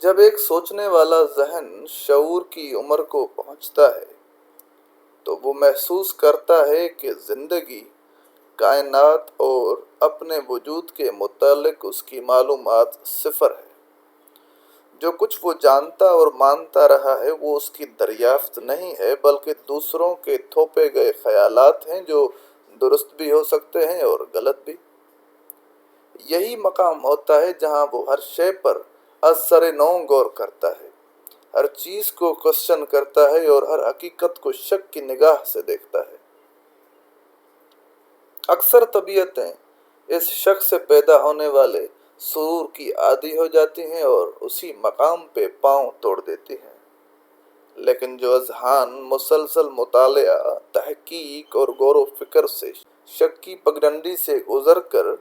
جب ایک سوچنے والا ذہن شعور کی عمر کو پہنچتا ہے تو وہ محسوس کرتا ہے کہ زندگی، کائنات اور اپنے وجود کے متعلق اس کی معلومات صفر ہے۔ جو کچھ وہ جانتا اور مانتا رہا ہے وہ اس کی دریافت نہیں ہے، بلکہ دوسروں کے تھوپے گئے خیالات ہیں جو درست بھی ہو سکتے ہیں اور غلط بھی۔ یہی مقام ہوتا ہے جہاں وہ ہر شے پر از سر نو غور کرتا ہے، ہر چیز کو کوشچن کرتا ہے اور ہر حقیقت کو شک کی نگاہ سے دیکھتا ہے۔ اکثر طبیعتیں اس شک سے پیدا ہونے والے سرور کی عادی ہو جاتی ہیں اور اسی مقام پہ پاؤں توڑ دیتی ہیں، لیکن جو اذہان مسلسل مطالعہ، تحقیق اور غور و فکر سے شک کی پگڈنڈی سے گزر کر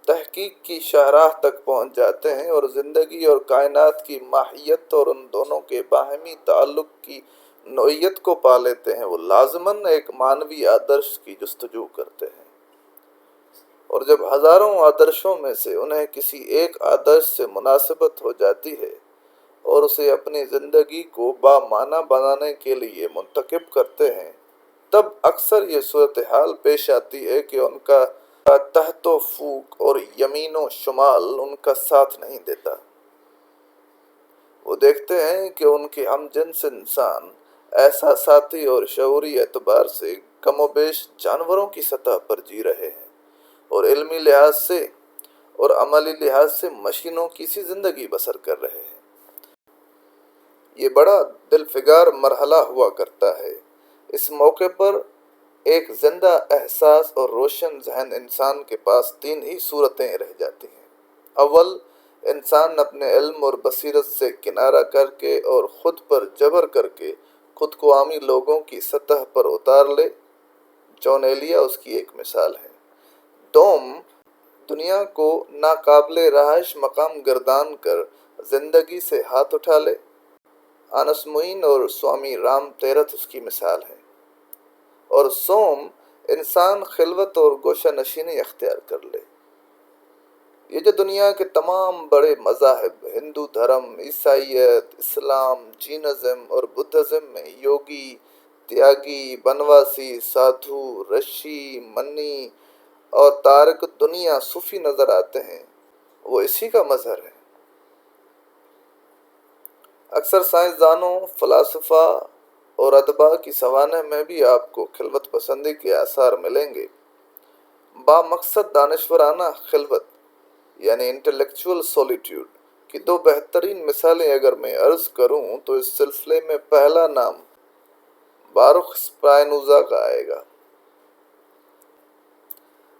تحقیق کی شاہراہ تک پہنچ جاتے ہیں اور زندگی اور کائنات کی ماہیت اور ان دونوں کے باہمی تعلق کی نوعیت کو پا لیتے ہیں، وہ لازماً ایک مانوی آدرش کی جستجو کرتے ہیں۔ اور جب ہزاروں آدرشوں میں سے انہیں کسی ایک آدرش سے مناسبت ہو جاتی ہے اور اسے اپنی زندگی کو بامعنی بنانے کے لیے منتخب کرتے ہیں، تب اکثر یہ صورتحال پیش آتی ہے کہ ان کا تحت و فوق اور یمین و شمال ان کا ساتھ نہیں دیتا۔ وہ دیکھتے ہیں کہ ان کے ہم جنس انسان احساساتی اور شعوری اعتبار سے کم و بیش جانوروں کی سطح پر جی رہے ہیں اور علمی لحاظ سے اور عملی لحاظ سے مشینوں کی سی زندگی بسر کر رہے ہیں۔ یہ بڑا دلفگار مرحلہ ہوا کرتا ہے۔ اس موقع پر ایک زندہ احساس اور روشن ذہن انسان کے پاس تین ہی صورتیں رہ جاتی ہیں۔ اول، انسان اپنے علم اور بصیرت سے کنارہ کر کے اور خود پر جبر کر کے خود کو عامی لوگوں کی سطح پر اتار لے۔ جون ایلیا اس کی ایک مثال ہے۔ دوم، دنیا کو ناقابل رہائش مقام گردان کر زندگی سے ہاتھ اٹھا لے۔ آنس معین اور سوامی رام تیرتھ اس کی مثال ہے۔ اور سوم، انسان خلوت اور گوشہ نشینی اختیار کر لے۔ یہ جو دنیا کے تمام بڑے مذاہب، ہندو دھرم، عیسائیت، اسلام، جینزم اور بدھزم میں یوگی، تیاگی، بنواسی، سادھو، رشی، منی اور تارک دنیا صوفی نظر آتے ہیں، وہ اسی کا مظہر ہے۔ اکثر سائنسدانوں، فلاسفہ اور ادباء کی سوانح میں بھی آپ کو خلوت پسندی کے آثار ملیں گے۔ با مقصد دانشورانہ خلوت یعنی انٹلیکچول سولیٹیوڈ کی دو بہترین مثالیں اگر میں عرض کروں تو اس سلسلے میں پہلا نام باروخ اسپائنوزا کا آئے گا۔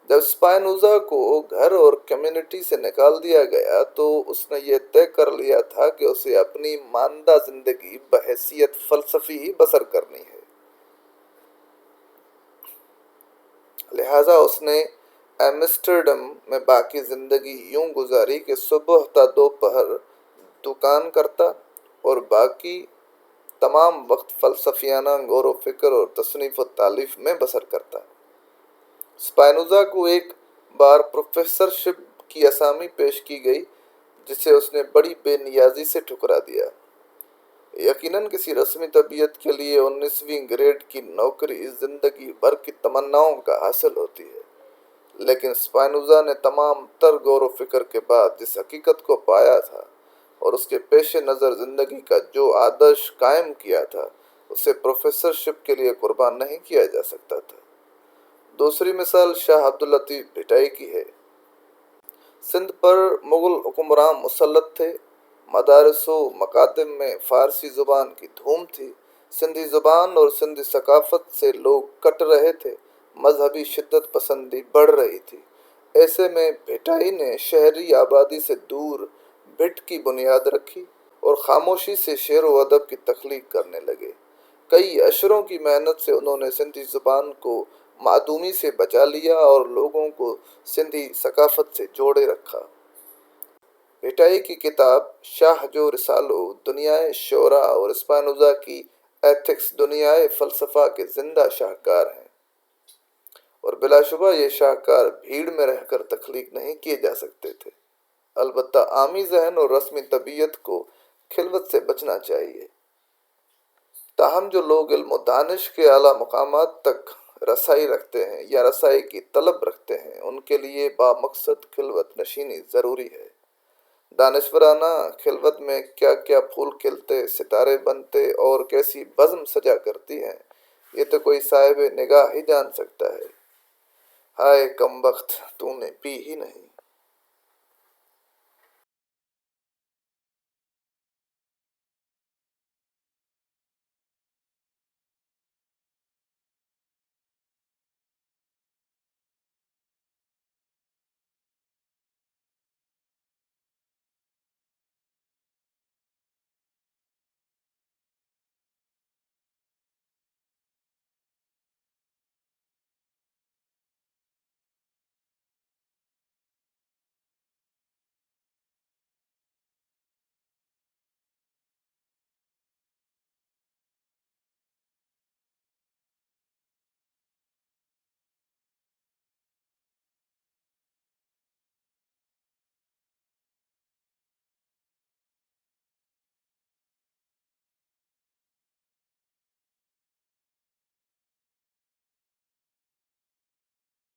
جب اسپائنوزا کو گھر اور کمیونٹی سے نکال دیا گیا تو اس نے یہ طے کر لیا تھا کہ اسے اپنی ماندہ زندگی بحیثیت فلسفی ہی بسر کرنی ہے۔ لہٰذا اس نے ایمسٹرڈم میں باقی زندگی یوں گزاری کہ صبح تا دوپہر دکان کرتا اور باقی تمام وقت فلسفیانہ غور و فکر اور تصنیف و تالیف میں بسر کرتا۔ اسپائنوزا کو ایک بار پروفیسر شپ کی اسامی پیش کی گئی جسے اس نے بڑی بے نیازی سے ٹھکرا دیا۔ یقیناً کسی رسمی طبیعت کے لیے 19ویں گریڈ کی نوکری زندگی بھر کی تمناؤں کا حاصل ہوتی ہے، لیکن اسپائنوزا نے تمام تر غور و فکر کے بعد جس حقیقت کو پایا تھا اور اس کے پیش نظر زندگی کا جو آدرش قائم کیا تھا اسے پروفیسر شپ کے لیے قربان نہیں کیا جا سکتا تھا۔ دوسری مثال شاہ عبداللطیف بھٹائی کی ہے۔ سندھ پر مغل حکمران مسلط تھے، مدارس و مکاتب میں فارسی زبان کی دھوم تھی، سندھی زبان اور سندھی ثقافت سے لوگ کٹ رہے تھے، مذہبی شدت پسندی بڑھ رہی تھی۔ ایسے میں بھٹائی نے شہری آبادی سے دور بھٹ کی بنیاد رکھی اور خاموشی سے شعر و ادب کی تخلیق کرنے لگے۔ کئی اشروں کی محنت سے انہوں نے سندھی زبان کو معدومی سے بچا لیا اور لوگوں کو سندھی ثقافت سے جوڑے رکھا۔ بھٹائی کی کتاب شاہ جو رسالو دنیائے شعراء اور اسپائنوزا کی ایتھکس دنیائے فلسفہ کے زندہ شاہکار ہیں، اور بلا شبہ یہ شاہکار بھیڑ میں رہ کر تخلیق نہیں کیے جا سکتے تھے۔ البتہ عامی ذہن اور رسمی طبیعت کو خلوت سے بچنا چاہیے۔ تاہم جو لوگ علم و دانش کے اعلیٰ مقامات تک رسائی رکھتے ہیں یا رسائی کی طلب رکھتے ہیں، ان کے لیے بامقصد خلوت نشینی ضروری ہے۔ دانشورانہ خلوت میں کیا کیا پھول کھلتے، ستارے بنتے اور کیسی بزم سجا کرتی ہیں، یہ تو کوئی صاحب نگاہ ہی جان سکتا ہے۔ ہائے کم بخت، تو نے پی ہی نہیں۔